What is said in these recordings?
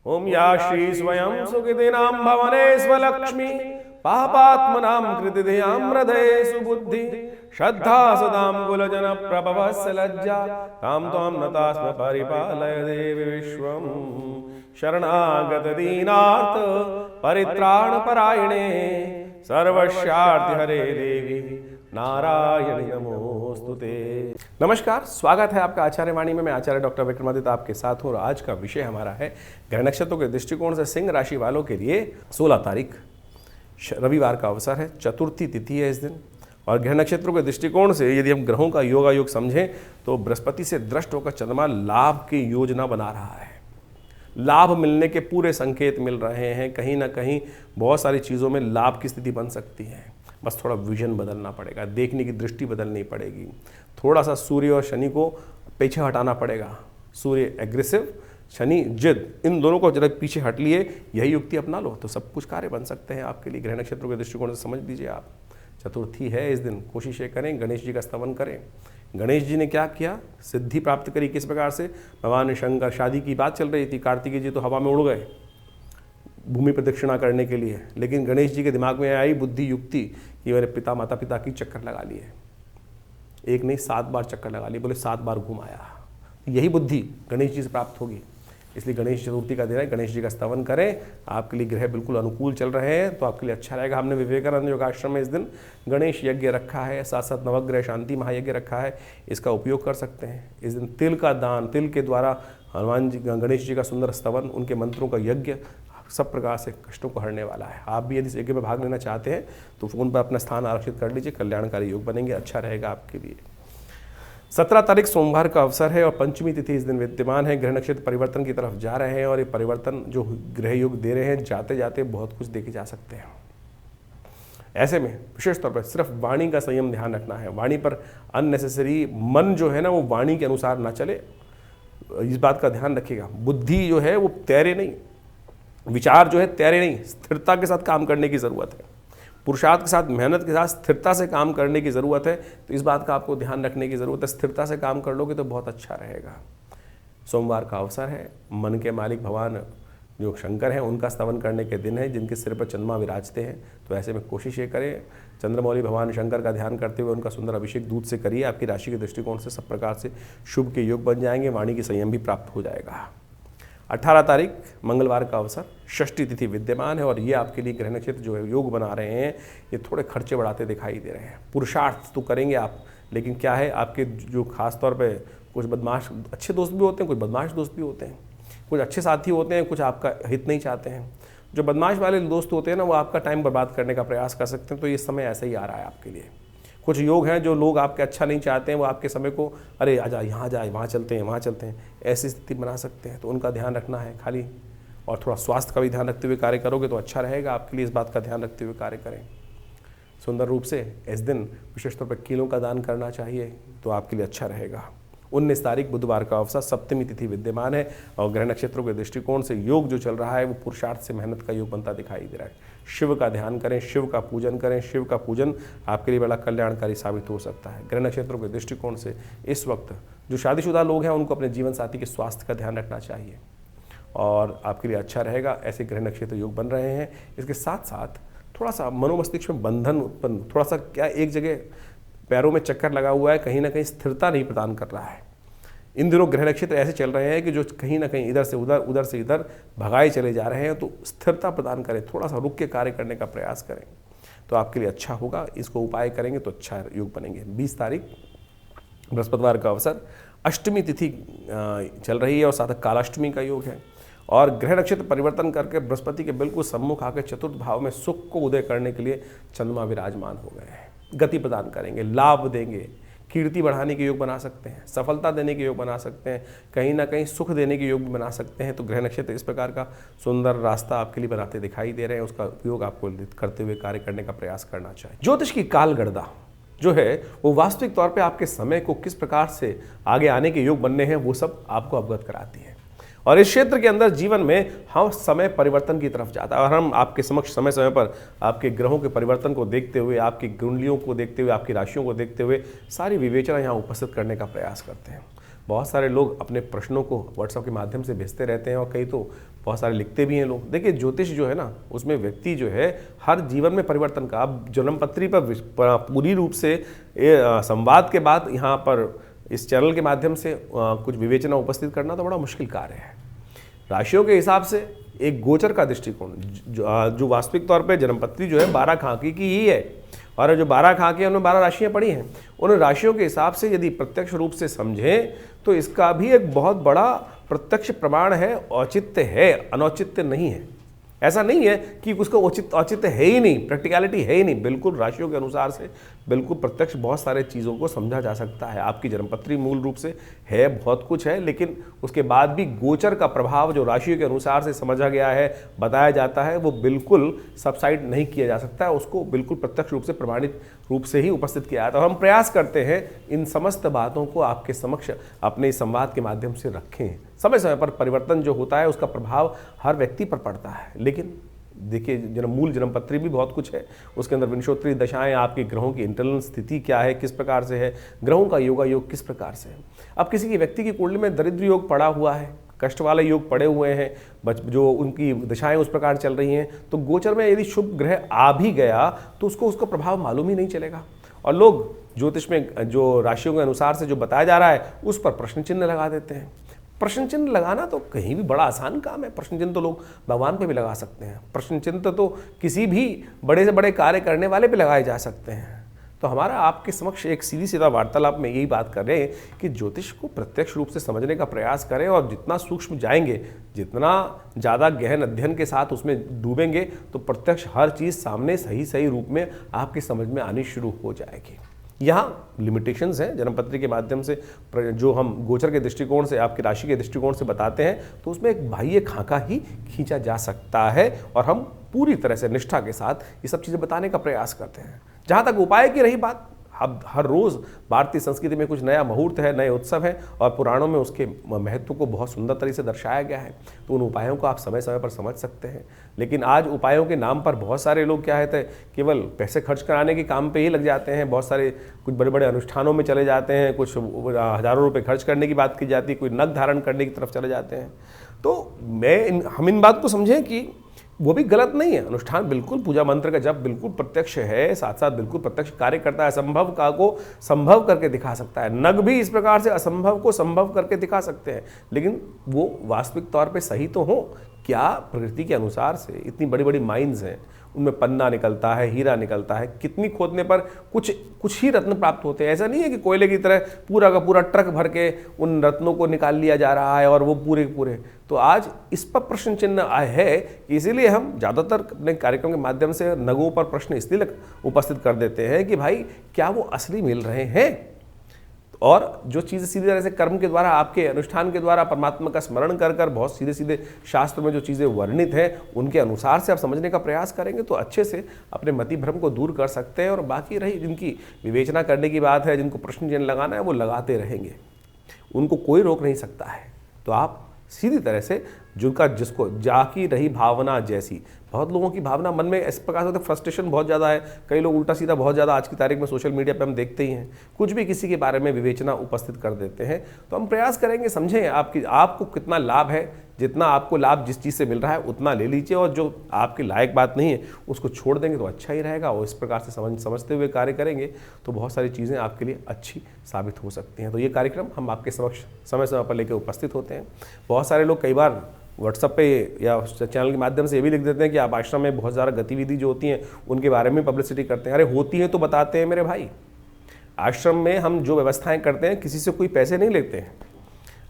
ओम या श्री स्वयं सुकृतिनां भवने स्वलक्ष्मी पापात्मनां कृतिधियां हृदये सुबुद्धि श्रद्धा सदां कुलजन प्रभवस्य लज्जा तां त्वां नतास्म परिपालय देवी विश्वम् शरणागत दीनार्थ परित्राण परायणे सर्वस्यार्थ हरे देवी नारायणी नमोस्तुते। नमस्कार, स्वागत है आपका आचार्य वाणी में। मैं आचार्य डॉक्टर विक्रमादित्य आपके साथ हूँ और आज का विषय हमारा है ग्रह नक्षत्रों के दृष्टिकोण से सिंह राशि वालों के लिए 16 तारीख रविवार का अवसर है, चतुर्थी तिथि है इस दिन। और ग्रह नक्षत्रों के दृष्टिकोण से यदि हम ग्रहों का योगायोग समझें तो बृहस्पति से दृष्ट होकर चंद्रमा लाभ की योजना बना रहा है। लाभ मिलने के पूरे संकेत मिल रहे हैं। कहीं ना कहीं बहुत सारी चीज़ों में लाभ की स्थिति बन सकती है, बस थोड़ा विजन बदलना पड़ेगा, देखने की दृष्टि बदलनी पड़ेगी। थोड़ा सा सूर्य और शनि को पीछे हटाना पड़ेगा। सूर्य एग्रेसिव, शनि जिद, इन दोनों को जरा पीछे हट लिए, यही युक्ति अपना लो तो सब कुछ कार्य बन सकते हैं आपके लिए। ग्रह नक्षत्रों के दृष्टिकोण से समझ लीजिए आप। चतुर्थी है इस दिन, कोशिश ये करें गणेश जी का स्तवन करें। गणेश जी ने क्या किया, सिद्धि प्राप्त करी। किस प्रकार से? भगवान शंकर, शादी की बात चल रही थी, कार्तिकेय जी तो हवा में उड़ गए भूमि प्रदक्षिणा करने के लिए, लेकिन गणेश जी के दिमाग में आई बुद्धि युक्ति कि मेरे पिता माता पिता की चक्कर लगा लिए, एक नहीं 7 बार चक्कर लगा लिए, बोले 7 बार घुमाया। यही बुद्धि गणेश जी से प्राप्त होगी। इसलिए गणेश चतुर्थी का दिन है, गणेश जी का स्तवन करें। आपके लिए ग्रह बिल्कुल अनुकूल चल रहे हैं तो आपके लिए अच्छा रहेगा। हमने विवेकानंद योगाश्रम में इस दिन गणेश यज्ञ रखा है, साथ साथ नवग्रह शांति महायज्ञ रखा है, इसका उपयोग कर सकते हैं। इस दिन तिल का दान, तिल के द्वारा हनुमान जी, गणेश जी का सुंदर स्तवन, उनके मंत्रों का यज्ञ सब प्रकार से कष्टों को हरने वाला है। आप भी यदि इस यज्ञ में भाग लेना चाहते हैं तो फ़ोन पर अपना स्थान आरक्षित कर लीजिए, कल्याणकारी योग बनेंगे, अच्छा रहेगा आपके लिए। 17 तारीख सोमवार का अवसर है और पंचमी तिथि इस दिन विद्यमान है। ग्रह नक्षत्र परिवर्तन की तरफ जा रहे हैं और ये परिवर्तन जो ग्रह योग दे रहे हैं, जाते जाते बहुत कुछ देखे जा सकते हैं। ऐसे में विशेष तौर पर सिर्फ वाणी का संयम ध्यान रखना है। वाणी पर अननेसेसरी मन जो है ना, वो वाणी के अनुसार ना चले, इस बात का ध्यान रखिएगा। बुद्धि जो है वो तैरे नहीं, विचार जो है तैरे नहीं, स्थिरता के साथ काम करने की ज़रूरत है। पुरुषार्थ के साथ, मेहनत के साथ स्थिरता से काम करने की ज़रूरत है। तो इस बात का आपको ध्यान रखने की ज़रूरत है। स्थिरता से काम कर लोगे तो बहुत अच्छा रहेगा। सोमवार का अवसर है, मन के मालिक भगवान जो शंकर हैं उनका स्तवन करने के दिन है, जिनके सिर पर चंद्रमा विराजते हैं। तो ऐसे में कोशिश ये करें, चंद्रमौली भगवान शंकर का ध्यान करते हुए उनका सुंदर अभिषेक दूध से करिए। आपकी राशि के दृष्टिकोण से सब प्रकार से शुभ के योग बन जाएंगे, वाणी की संयम भी प्राप्त हो जाएगा। 18 तारीख मंगलवार का अवसर, षष्ठी तिथि विद्यमान है और ये आपके लिए ग्रह नक्षत्र जो है योग बना रहे हैं, ये थोड़े खर्चे बढ़ाते दिखाई दे रहे हैं। पुरुषार्थ तो करेंगे आप, लेकिन क्या है, आपके जो खास तौर पे कुछ बदमाश अच्छे दोस्त भी होते हैं, कुछ बदमाश दोस्त भी होते हैं, कुछ अच्छे साथी होते हैं, कुछ आपका हित नहीं चाहते हैं। जो बदमाश वाले दोस्त होते हैं ना, वो आपका टाइम बर्बाद करने का प्रयास कर सकते हैं। तो ये समय ऐसा ही आ रहा है आपके लिए। कुछ योग हैं जो लोग आपके अच्छा नहीं चाहते हैं, वो आपके समय को अरे आजा, यहाँ जाए, वहाँ चलते हैं, वहाँ चलते हैं, ऐसी स्थिति बना सकते हैं। तो उनका ध्यान रखना है खाली, और थोड़ा स्वास्थ्य का भी ध्यान रखते हुए कार्य करोगे तो अच्छा रहेगा आपके लिए। इस बात का ध्यान रखते हुए कार्य करें। सुंदर रूप से इस दिन विशेष तौर पर कीलों का दान करना चाहिए, तो आपके लिए अच्छा रहेगा। 19 तारीख बुधवार का अवसर, सप्तमी तिथि विद्यमान है और ग्रह नक्षत्रों के दृष्टिकोण से योग जो चल रहा है वो पुरुषार्थ से मेहनत का योग बनता दिखाई दे रहा है। शिव का ध्यान करें, शिव का पूजन करें। शिव का पूजन आपके लिए बड़ा कल्याणकारी साबित हो सकता है। ग्रह नक्षत्रों के दृष्टिकोण से इस वक्त जो शादीशुदा लोग हैं उनको अपने जीवन साथी के स्वास्थ्य का ध्यान रखना चाहिए और आपके लिए अच्छा रहेगा। ऐसे ग्रह नक्षत्र योग बन रहे हैं। इसके साथ साथ थोड़ा सा मनोमस्तिष्क में बंधन उत्पन्न, थोड़ा सा क्या एक जगह पैरों में चक्कर लगा हुआ है, कहीं ना कहीं स्थिरता नहीं प्रदान कर रहा है। इन दिनों ग्रह नक्षत्र ऐसे चल रहे हैं कि जो कहीं ना कहीं इधर से उधर, उधर से इधर भगाए चले जा रहे हैं। तो स्थिरता प्रदान करें, थोड़ा सा रुक के कार्य करने का प्रयास करें तो आपके लिए अच्छा होगा। इसको उपाय करेंगे तो अच्छा योग बनेंगे। 20 तारीख बृहस्पतिवार का अवसर, अष्टमी तिथि चल रही है और साथ कालाष्टमी का योग है। और ग्रह नक्षत्र परिवर्तन करके बृहस्पति के बिल्कुल सम्मुख आकर चतुर्थ भाव में सुख को उदय करने के लिए चंद्रमा विराजमान हो गए हैं। गति प्रदान करेंगे, लाभ देंगे, कीर्ति बढ़ाने के योग बना सकते हैं, सफलता देने के योग बना सकते हैं, कहीं ना कहीं सुख देने के योग भी बना सकते हैं। तो ग्रह नक्षत्र इस प्रकार का सुंदर रास्ता आपके लिए बनाते दिखाई दे रहे हैं। उसका उपयोग आपको करते हुए कार्य करने का प्रयास करना चाहिए। ज्योतिष की कालगणना जो है वो वास्तविक तौर पे आपके समय को किस प्रकार से आगे आने के योग बनने हैं वो सब आपको अवगत कराती है। और इस क्षेत्र के अंदर जीवन में हम समय परिवर्तन की तरफ जाता है और हम आपके समक्ष समय समय पर आपके ग्रहों के परिवर्तन को देखते हुए, आपकी कुंडलियों को देखते हुए, आपकी राशियों को देखते हुए सारी विवेचना यहाँ उपस्थित करने का प्रयास करते हैं। बहुत सारे लोग अपने प्रश्नों को व्हाट्सएप के माध्यम से भेजते रहते हैं और कई तो बहुत सारे लिखते भी हैं लोग। देखिए ज्योतिष जो है ना, उसमें व्यक्ति जो है हर जीवन में परिवर्तन का, अब जन्मपत्री पर पूरी रूप से संवाद के बाद यहाँ पर इस चैनल के माध्यम से कुछ विवेचना उपस्थित करना तो बड़ा मुश्किल कार्य है। राशियों के हिसाब से एक गोचर का दृष्टिकोण जो वास्तविक तौर पे जन्मपत्री जो है 12 खाकी की ही है, और जो 12 खाकी है उनमें 12 राशियां पड़ी हैं। उन राशियों के हिसाब से यदि प्रत्यक्ष रूप से समझें तो इसका भी एक बहुत बड़ा प्रत्यक्ष प्रमाण है, औचित्य है, अनौचित्य नहीं है। ऐसा नहीं है कि उसका औचित्य है ही नहीं, प्रैक्टिकलिटी है ही नहीं। बिल्कुल राशियों के अनुसार से बिल्कुल प्रत्यक्ष बहुत सारे चीज़ों को समझा जा सकता है। आपकी जन्मपत्री मूल रूप से है, बहुत कुछ है, लेकिन उसके बाद भी गोचर का प्रभाव जो राशियों के अनुसार से समझा गया है, बताया जाता है, वो बिल्कुल सबसाइड नहीं किया जा सकता है। उसको बिल्कुल प्रत्यक्ष रूप से प्रमाणित रूप से ही उपस्थित किया जाता है। हम प्रयास करते हैं इन समस्त बातों को आपके समक्ष अपने संवाद के माध्यम से रखें। समय समय पर परिवर्तन जो होता है उसका प्रभाव हर व्यक्ति पर पड़ता है, लेकिन देखिए मूल जन्मपत्री भी बहुत कुछ है। उसके अंदर विंशोत्तरी दशाएं, आपके ग्रहों की इंटरनल स्थिति क्या है, किस प्रकार से है, ग्रहों का योगा योग किस प्रकार से है। अब किसी की व्यक्ति की कुंडली में दरिद्र योग पड़ा हुआ है, कष्ट वाले योग पड़े हुए हैं, जो उनकी दशाएं उस प्रकार चल रही हैं, तो गोचर में यदि शुभ ग्रह आ भी गया तो उसका प्रभाव मालूम ही नहीं चलेगा। और लोग ज्योतिष में जो राशियों के अनुसार से जो बताया जा रहा है उस पर प्रश्न चिन्ह लगा देते हैं। प्रश्न चिन्ह लगाना तो कहीं भी बड़ा आसान काम है। प्रश्न चिन्ह तो लोग भगवान पे भी लगा सकते हैं। प्रश्न चिन्ह तो किसी भी बड़े से बड़े कार्य करने वाले पे लगाए जा सकते हैं। तो हमारा आपके समक्ष एक सीधी सीधा वार्तालाप में यही बात कर रहे हैं कि ज्योतिष को प्रत्यक्ष रूप से समझने का प्रयास करें, और जितना सूक्ष्म जाएंगे, जितना ज़्यादा गहन अध्ययन के साथ उसमें डूबेंगे, तो प्रत्यक्ष हर चीज़ सामने सही सही रूप में आपकी समझ में आनी शुरू हो जाएगी। यहाँ लिमिटेशंस हैं जन्मपत्री के माध्यम से जो हम गोचर के दृष्टिकोण से, आपकी राशि के दृष्टिकोण से बताते हैं, तो उसमें एक बाह्य खाका ही खींचा जा सकता है, और हम पूरी तरह से निष्ठा के साथ ये सब चीज़ें बताने का प्रयास करते हैं। जहाँ तक उपाय की रही बात, अब हर रोज़ भारतीय संस्कृति में कुछ नया मुहूर्त है, नए उत्सव हैं, और पुराणों में उसके महत्व को बहुत सुंदर तरीके से दर्शाया गया है। तो उन उपायों को आप समय समय पर समझ सकते हैं। लेकिन आज उपायों के नाम पर बहुत सारे लोग क्या है, केवल पैसे खर्च कराने के काम पे ही लग जाते हैं। बहुत सारे कुछ बड़े बड़े अनुष्ठानों में चले जाते हैं, कुछ हज़ारों रुपये खर्च करने की बात की जाती है, कोई नग धारण करने की तरफ चले जाते हैं। तो हम इन बात को समझें कि वो भी गलत नहीं है। अनुष्ठान बिल्कुल, पूजा मंत्र का जब बिल्कुल प्रत्यक्ष है, साथ साथ बिल्कुल प्रत्यक्ष कार्य करता है, असंभव का को संभव करके दिखा सकता है। नग भी इस प्रकार से असंभव को संभव करके दिखा सकते हैं, लेकिन वो वास्तविक तौर पे सही तो हो क्या? प्रकृति के अनुसार से इतनी बड़ी बड़ी माइंस हैं, उनमें पन्ना निकलता है, हीरा निकलता है, कितनी खोदने पर कुछ ही रत्न प्राप्त होते हैं। ऐसा नहीं है कि कोयले की तरह पूरा का पूरा ट्रक भर के उन रत्नों को निकाल लिया जा रहा है और वो पूरे पूरे। तो आज इस पर प्रश्न चिन्ह है, इसीलिए हम ज़्यादातर अपने कार्यक्रम के माध्यम से नगों पर प्रश्न इसलिए उपस्थित कर देते हैं कि भाई क्या वो असली मिल रहे हैं, और जो चीज़ें सीधी तरह से कर्म के द्वारा, आपके अनुष्ठान के द्वारा परमात्मा का स्मरण कर कर बहुत सीधे सीधे शास्त्र में जो चीज़ें वर्णित हैं उनके अनुसार से आप समझने का प्रयास करेंगे तो अच्छे से अपने मति भ्रम को दूर कर सकते हैं। और बाकी रही जिनकी विवेचना करने की बात है, जिनको प्रश्न चिन्ह लगाना है, वो लगाते रहेंगे, उनको कोई रोक नहीं सकता है। तो आप सीधी तरह से जिसको जाकी रही भावना जैसी, बहुत लोगों की भावना मन में इस प्रकार से फ्रस्ट्रेशन बहुत ज़्यादा है। कई लोग उल्टा सीधा बहुत ज़्यादा आज की तारीख में सोशल मीडिया पे हम देखते ही हैं, कुछ भी किसी के बारे में विवेचना उपस्थित कर देते हैं। तो हम प्रयास करेंगे समझें आपको कितना लाभ है, जितना आपको लाभ जिस चीज़ से मिल रहा है उतना ले लीजिए, और जो आपके लायक बात नहीं है उसको छोड़ देंगे तो अच्छा ही रहेगा। और इस प्रकार से समझते हुए कार्य करेंगे तो बहुत सारी चीज़ें आपके लिए अच्छी साबित हो सकती हैं। तो ये कार्यक्रम हम आपके समक्ष समय समय पर लेकर उपस्थित होते हैं। बहुत सारे लोग कई बार व्हाट्सएप पे या चैनल के माध्यम से ये भी लिख देते हैं कि आप आश्रम में बहुत ज़्यादा गतिविधि जो होती हैं उनके बारे में पब्लिसिटी करते हैं। अरे होती हैं तो बताते हैं मेरे भाई। आश्रम में हम जो व्यवस्थाएं करते हैं किसी से कोई पैसे नहीं लेते हैं।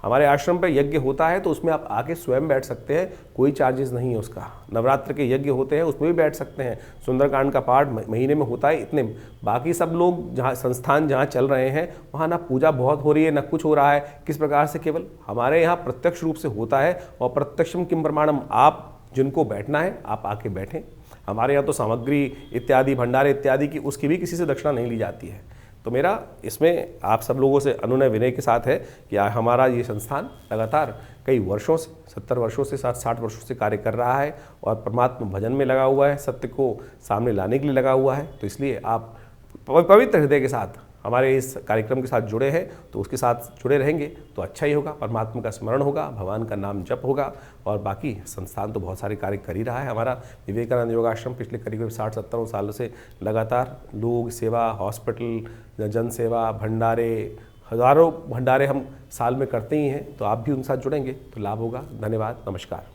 हमारे आश्रम पर यज्ञ होता है तो उसमें आप आके स्वयं बैठ सकते हैं, कोई चार्जेस नहीं है उसका। नवरात्र के यज्ञ होते हैं उसमें भी बैठ सकते हैं। सुंदरकांड का पाठ महीने में होता है इतने। बाकी सब लोग जहाँ संस्थान जहाँ चल रहे हैं वहाँ ना पूजा बहुत हो रही है ना कुछ हो रहा है। किस प्रकार से केवल हमारे यहाँ प्रत्यक्ष रूप से होता है, और प्रत्यक्षम किम प्रमाणम, आप जिनको बैठना है आप आके बैठें। हमारे यहाँ तो सामग्री इत्यादि, भंडारे इत्यादि की उसकी भी किसी से दक्षिणा नहीं ली जाती है। तो मेरा इसमें आप सब लोगों से अनुनय विनय के साथ है कि हमारा ये संस्थान लगातार कई वर्षों से, 70 वर्षों से 60 वर्षों से कार्य कर रहा है और परमात्मा भजन में लगा हुआ है, सत्य को सामने लाने के लिए लगा हुआ है। तो इसलिए आप पवित्र हृदय के साथ हमारे इस कार्यक्रम के साथ जुड़े हैं तो उसके साथ जुड़े रहेंगे तो अच्छा ही होगा। परमात्मा का स्मरण होगा, भगवान का नाम जप होगा और बाकी संस्थान तो बहुत सारे कार्य कर ही रहा है। हमारा विवेकानंद योगाश्रम पिछले करीब 60-70 सालों से लगातार लोग सेवा, हॉस्पिटल, जन सेवा, भंडारे, हज़ारों भंडारे हम साल में करते ही हैं। तो आप भी उनके साथ जुड़ेंगे तो लाभ होगा। धन्यवाद, नमस्कार।